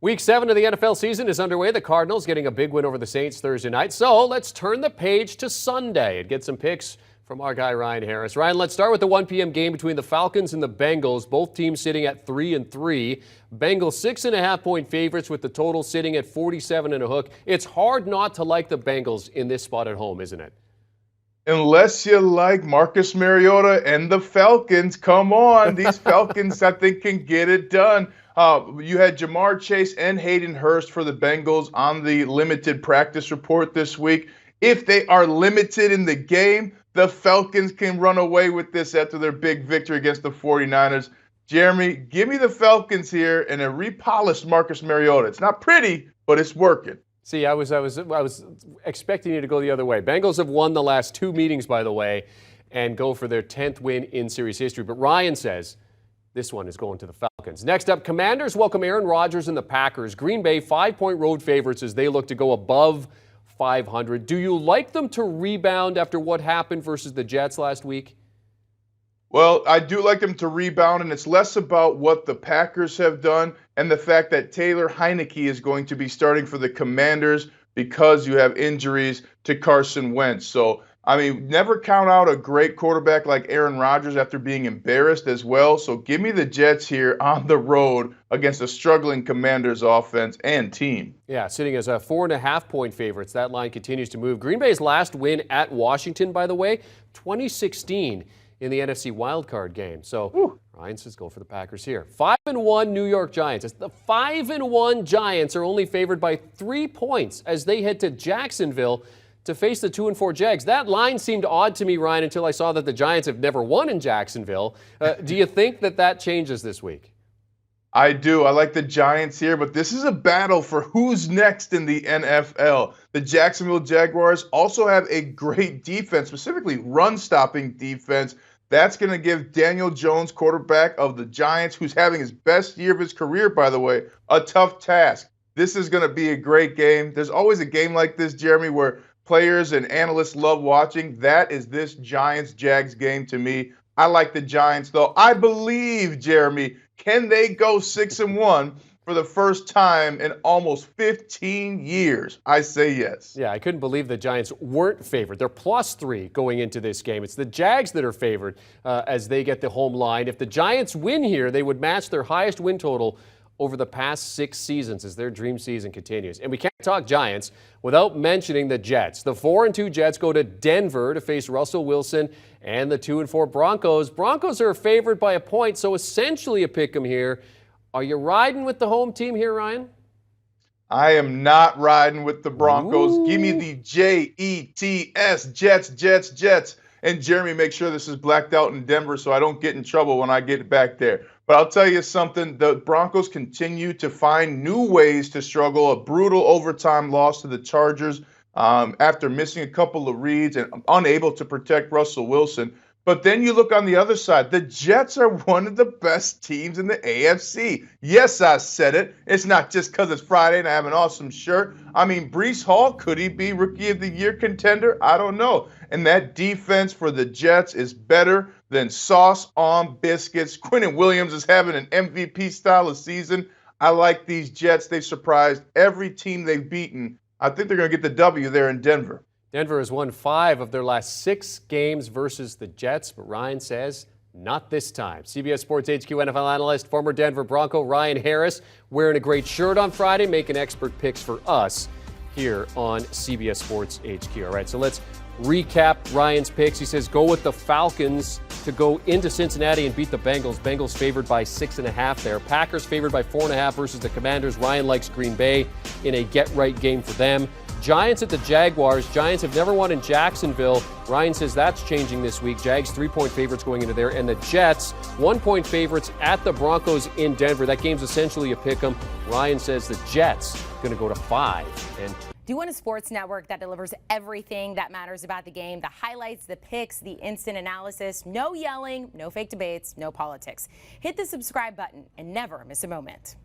Week 7 of the NFL season is underway. The Cardinals getting a big win over the Saints Thursday night. So let's turn the page to Sunday and get some picks from our guy Ryan Harris. Ryan, let's start with the 1 p.m. game between the Falcons and the Bengals. Both teams sitting at 3-3. Bengals 6.5-point favorites with the total sitting at 47 and a hook. It's hard not to like the Bengals in this spot at home, isn't it? Unless you like Marcus Mariota and the Falcons. Come on. These Falcons, I think, can get it done. You had Jamar Chase and Hayden Hurst for the Bengals on the limited practice report this week. If they are limited in the game, the Falcons can run away with this after their big victory against the 49ers. Jeremy, give me the Falcons here and a repolished Marcus Mariota. It's not pretty, but it's working. See, I was expecting you to go the other way. Bengals have won the last 2 meetings, by the way, and go for their 10th win in series history. But Ryan says this one is going to the Falcons. Next up, Commanders welcome Aaron Rodgers and the Packers. Green Bay 5-point road favorites as they look to go above 500. Do you like them to rebound after what happened versus the Jets last week? Well, I do like them to rebound, and it's less about what the Packers have done and the fact that Taylor Heineke is going to be starting for the Commanders because you have injuries to Carson Wentz. So, I mean, never count out a great quarterback like Aaron Rodgers after being embarrassed as well. So give me the Jets here on the road against a struggling Commanders offense and team. Yeah, sitting as a 4.5-point favorites. That line continues to move. Green Bay's last win at Washington, by the way, 2016 in the NFC wildcard game. So Ryan says go for the Packers here. 5-1 New York Giants. The 5-1 Giants are only favored by 3 points as they head to Jacksonville to face the 2-4 Jags. That line seemed odd to me, Ryan, until I saw that the Giants have never won in Jacksonville. Do you think that changes this week? I do. I like the Giants here, but this is a battle for who's next in the NFL. The Jacksonville Jaguars also have a great defense, specifically run-stopping defense. That's going to give Daniel Jones, quarterback of the Giants, who's having his best year of his career, by the way, a tough task. This is going to be a great game. There's always a game like this, Jeremy, where players and analysts love watching. That is this Giants-Jags game to me. I like the Giants, though. I believe, Jeremy, can they go 6-1 for the first time in almost 15 years? I say yes. Yeah, I couldn't believe the Giants weren't favored. They're +3 going into this game. It's the Jags that are favored as they get the home line. If the Giants win here, they would match their highest win total over the past 6 seasons as their dream season continues. And we can't talk Giants without mentioning the Jets. The 4-2 Jets go to Denver to face Russell Wilson and the 2-4 Broncos. Broncos are favored by a point, so essentially a pick 'em here. Are you riding with the home team here, Ryan? I am not riding with the Broncos. Ooh. Give me the Jets, Jets. And Jeremy, make sure this is blacked out in Denver so I don't get in trouble when I get back there. But I'll tell you something, the Broncos continue to find new ways to struggle. A brutal overtime loss to the Chargers after missing a couple of reads and unable to protect Russell Wilson. But then you look on the other side. The Jets are one of the best teams in the AFC. Yes, I said it. It's not just because it's Friday and I have an awesome shirt. I mean, Breece Hall, could he be Rookie of the Year contender? I don't know. And that defense for the Jets is better than sauce on biscuits. Quinnen Williams is having an MVP style of season. I like these Jets. They've surprised every team they've beaten. I think they're going to get the W there in Denver. Denver has won 5 of their last 6 games versus the Jets, but Ryan says not this time. CBS Sports HQ NFL analyst, former Denver Bronco Ryan Harris, wearing a great shirt on Friday, making expert picks for us here on CBS Sports HQ. All right, so let's recap Ryan's picks. He says go with the Falcons to go into Cincinnati and beat the Bengals. Bengals favored by 6.5 there. Packers favored by 4.5 versus the Commanders. Ryan likes Green Bay in a get-right game for them. Giants at the Jaguars. Giants have never won in Jacksonville. Ryan says that's changing this week. Jags 3-point favorites going into there. And the Jets 1-point favorites at the Broncos in Denver. That game's essentially a pick 'em. Ryan says the Jets going to go to 5. And do you want a sports network that delivers everything that matters about the game? The highlights, the picks, the instant analysis. No yelling, no fake debates, no politics. Hit the subscribe button and never miss a moment.